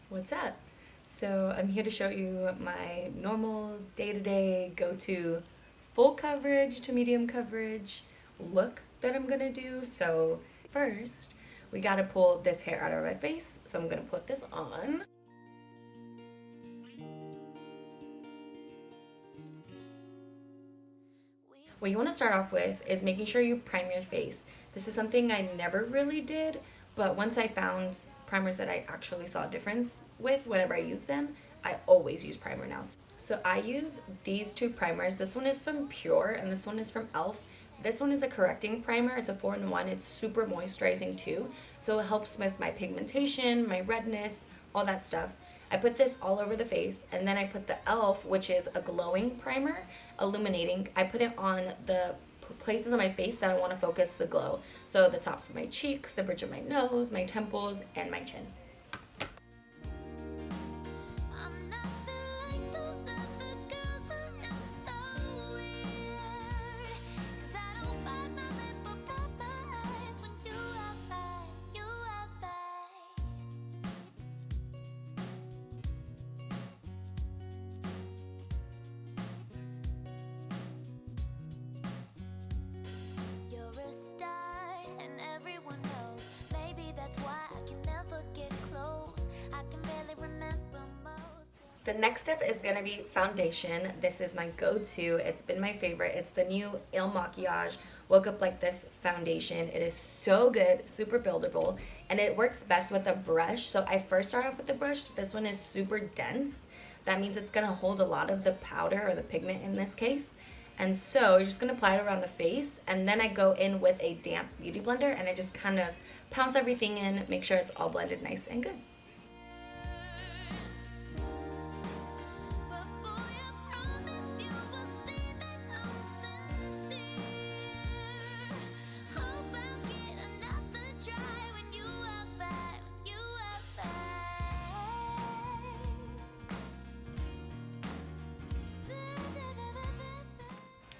What's up? So, I'm here to show you my normal day-to-day go-to full coverage to medium coverage look that I'm gonna do. So, first, we gotta pull this hair out of my face. So, I'm gonna put this on. What you want to start off with is making sure you prime your face. This is something I never really did, but once I found primers that I actually saw a difference with whenever I use them, I always use primer now. So I use these two primers. This one is from Pure and this one is from e.l.f. This one is a correcting primer. It's a 4-in-1. It's super moisturizing too. So it helps with my pigmentation, my redness, all that stuff. I put this all over the face, and then I put the e.l.f., which is a glowing primer, illuminating. I put it on the places on my face that I want to focus the glow. So the tops of my cheeks, the bridge of my nose, my temples, and my chin. The next step is gonna be foundation. This is my go-to. It's been my favorite. It's the new Il Makiage Woke Up Like This foundation. It is so good, super buildable, and it works best with a brush. So I first start off with the brush. This one is super dense. That means it's gonna hold a lot of the powder or the pigment in this case. And so you're just gonna apply it around the face, and then I go in with a damp beauty blender and I just kind of pounce everything in, make sure it's all blended nice and good.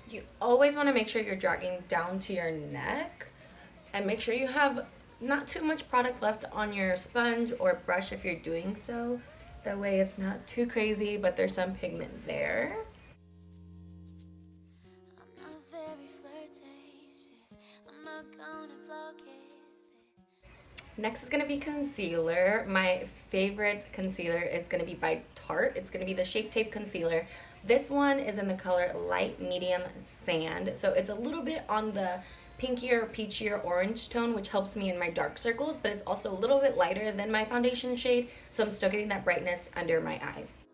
You always want to make sure you're dragging down to your neck, and make sure you have not too much product left on your sponge or brush if you're doing so. That way it's not too crazy, but there's some pigment there. Next is going to be concealer. My favorite concealer is going to be by Tarte. It's going to be the Shape Tape Concealer. This one is in the color Light Medium Sand. So it's a little bit on the pinkier, peachier orange tone, which helps me in my dark circles, but it's also a little bit lighter than my foundation shade, so I'm still getting that brightness under my eyes.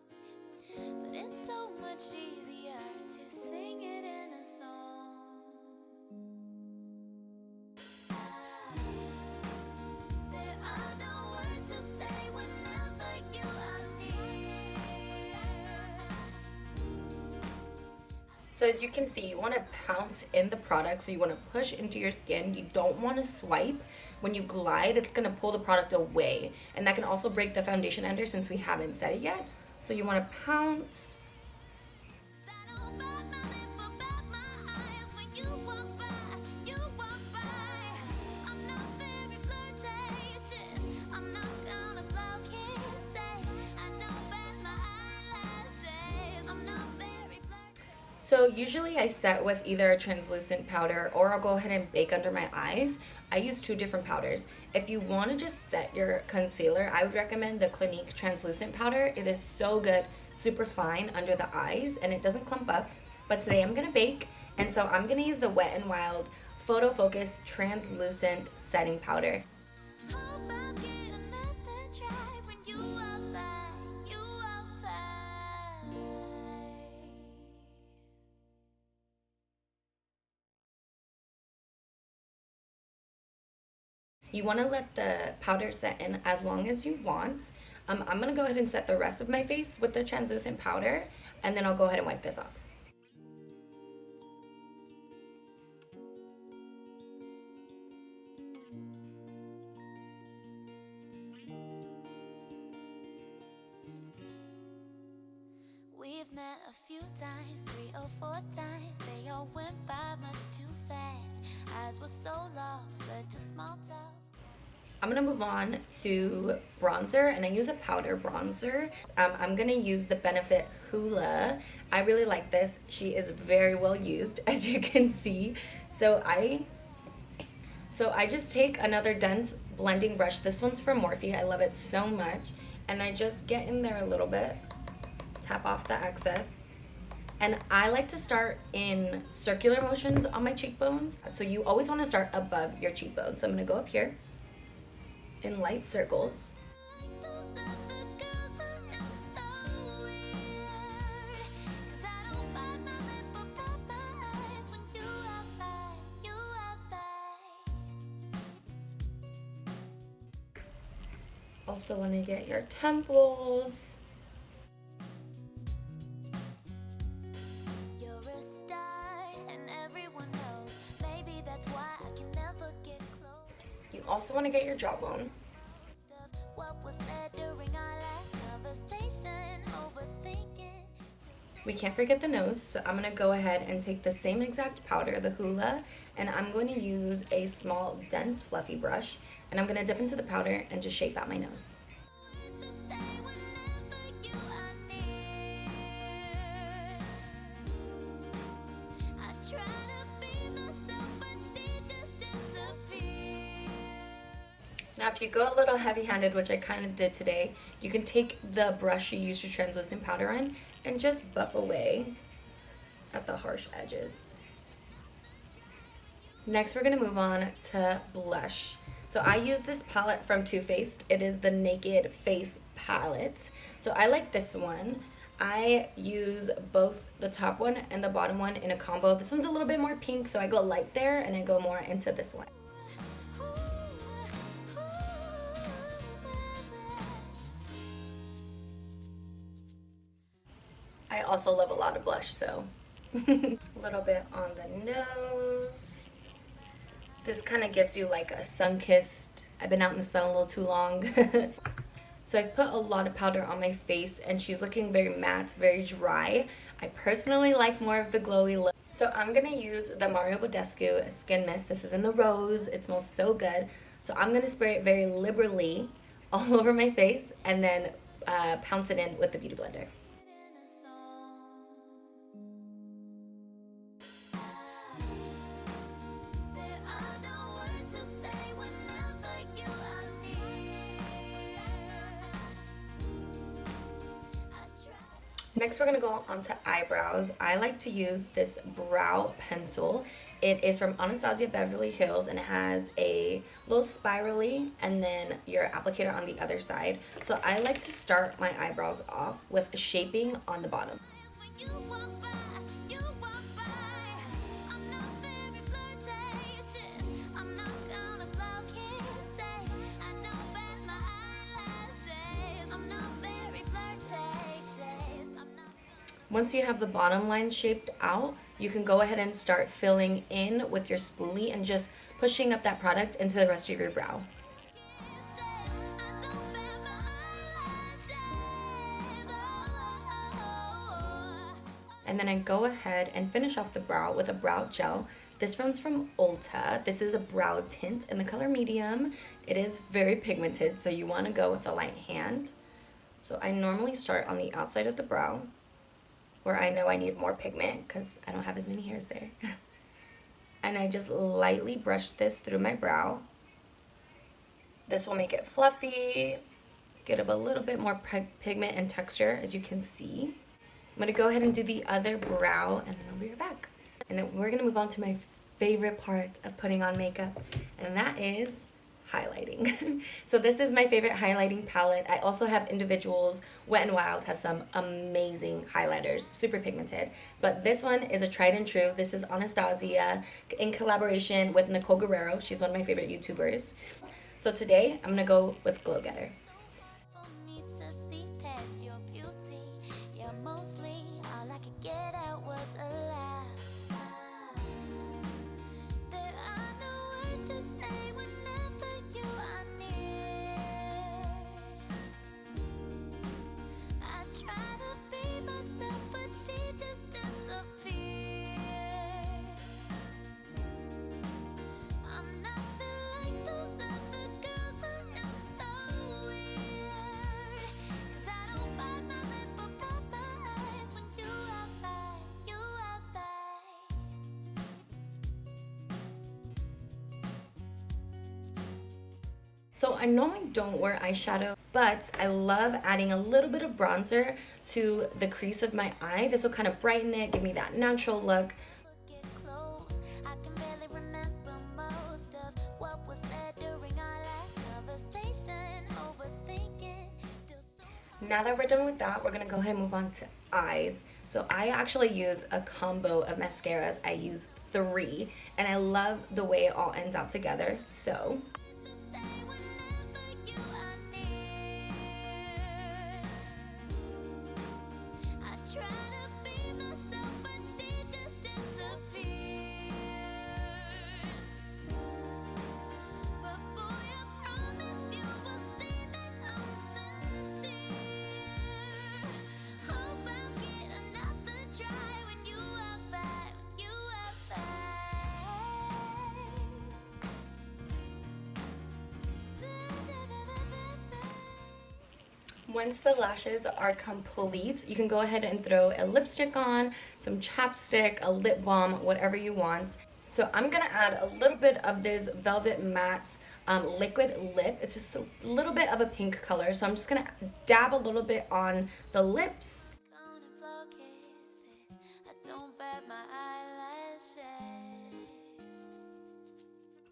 So as you can see, you want to pounce in the product, so you want to push into your skin. You don't want to swipe. When you glide, it's going to pull the product away, and that can also break the foundation under since we haven't set it yet. So you want to pounce. So usually I set with either a translucent powder or I'll go ahead and bake under my eyes. I use two different powders. If you want to just set your concealer, I would recommend the Clinique translucent powder. It is so good, super fine under the eyes, and it doesn't clump up. But today I'm going to bake, and so I'm going to use the Wet n Wild Photo Focus translucent setting powder. You want to let the powder set in as long as you want. I'm going to go ahead and set the rest of my face with the translucent powder, and then I'll go ahead and wipe this off. We've met a few times, 3 or 4 times. They all went by much too fast. Eyes were so lost, but just small talk. I'm gonna move on to bronzer, and I use a powder bronzer. I'm gonna use the Benefit Hoola. I really like this. She is very well used, as you can see. So I just take another dense blending brush. This one's from Morphe. I love it so much. And I just get in there a little bit, tap off the excess. And I like to start in circular motions on my cheekbones. So you always want to start above your cheekbones. So I'm going to go up here in light circles. Also want to get your temples. You're a star and everyone knows. Maybe that's why I can never get close. You also want to get your jawbone. What was said during our last conversation, overthinking. We can't forget the nose, so I'm going to go ahead and take the same exact powder, the Hoola, and I'm going to use a small, dense, fluffy brush, and I'm going to dip into the powder and just shape out my nose. To stay whenever you are near. I try to be myself, but she just disappears. Now, if you go a little heavy-handed, which I kind of did today, you can take the brush you used your translucent powder on and just buff away at the harsh edges. Next, we're going to move on to blush. So I use this palette from Too Faced. It is the Naked Face palette. So I like this one. I use both the top one and the bottom one in a combo. This one's a little bit more pink, so I go light there and I go more into this one. I also love a lot of blush, so a little bit on the nose. This kind of gives you like a sun-kissed, I've been out in the sun a little too long. So I've put a lot of powder on my face and she's looking very matte, very dry. I personally like more of the glowy look. So I'm going to use the Mario Badescu Skin Mist. This is in the rose. It smells so good. So I'm going to spray it very liberally all over my face and then pounce it in with the Beauty Blender. Next, we're going to go on to eyebrows. I like to use this brow pencil. It is from Anastasia Beverly Hills and it has a little spirally and then your applicator on the other side. So I like to start my eyebrows off with shaping on the bottom. Once you have the bottom line shaped out, you can go ahead and start filling in with your spoolie and just pushing up that product into the rest of your brow. And then I go ahead and finish off the brow with a brow gel. This one's from Ulta. This is a brow tint in the color medium. It is very pigmented, so you want to go with a light hand. So I normally start on the outside of the brow, where I know I need more pigment because I don't have as many hairs there. And I just lightly brush this through my brow. This will make it fluffy, get a little bit more pigment and texture, as you can see. I'm going to go ahead and do the other brow, and then I'll be right back. And then we're going to move on to my favorite part of putting on makeup, and that is highlighting. So this is my favorite highlighting palette. I also have Individuals. Wet n Wild has some amazing highlighters, super pigmented. But this one is a tried and true. This is Anastasia in collaboration with Nicole Guerrero. She's one of my favorite YouTubers. So today I'm gonna go with Glow Getter. So I normally don't wear eyeshadow, but I love adding a little bit of bronzer to the crease of my eye. This will kind of brighten it, give me that natural look. Get close. I can barely remember most of what was said during our last conversation. Overthinking, still so. Now that we're done with that, we're gonna go ahead and move on to eyes. So I actually use a combo of mascaras. I use 3, and I love the way it all ends out together. So Stay whenever you are near. I try to be myself, but she just disappeared. Before you promise, you will see that I'm sincere. Hope I'll get another try when you are back. You are back. once the lashes are complete, you can go ahead and throw a lipstick on, some chapstick, a lip balm, whatever you want. So I'm gonna add a little bit of this Velvet Matte liquid lip. It's just a little bit of a pink color. So I'm just gonna dab a little bit on the lips. Cone and flow kisses. I don't bat my eyelashes.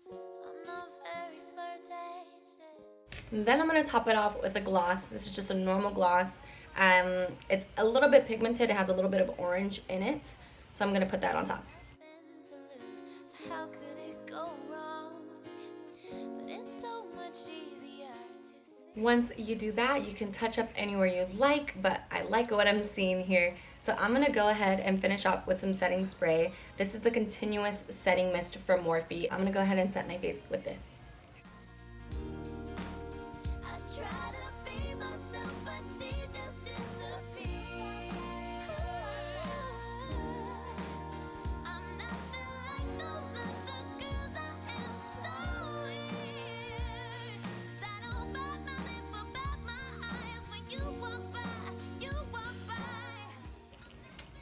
I'm not very flirtatious. Then I'm gonna top it off with a gloss. This is just a normal gloss. It's a little bit pigmented. It has a little bit of orange in it. So I'm gonna put that on top. Nothing to lose, so how could it go wrong? But it's so much easier to see. Once you do that, you can touch up anywhere you like, but I like what I'm seeing here. So I'm gonna go ahead and finish off with some setting spray. This is the Continuous Setting Mist from Morphe. I'm gonna go ahead and set my face with this. I try to be myself, but she just disappeared. I'm nothing like those other girls. I am so weird. 'Cause I don't bat my lip or bat my eyes when you walk by. You walk by.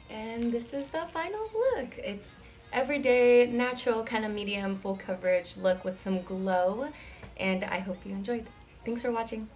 And this is the final look. It's everyday, natural, kind of medium, full coverage look with some glow. And I hope you enjoyed. Thanks for watching.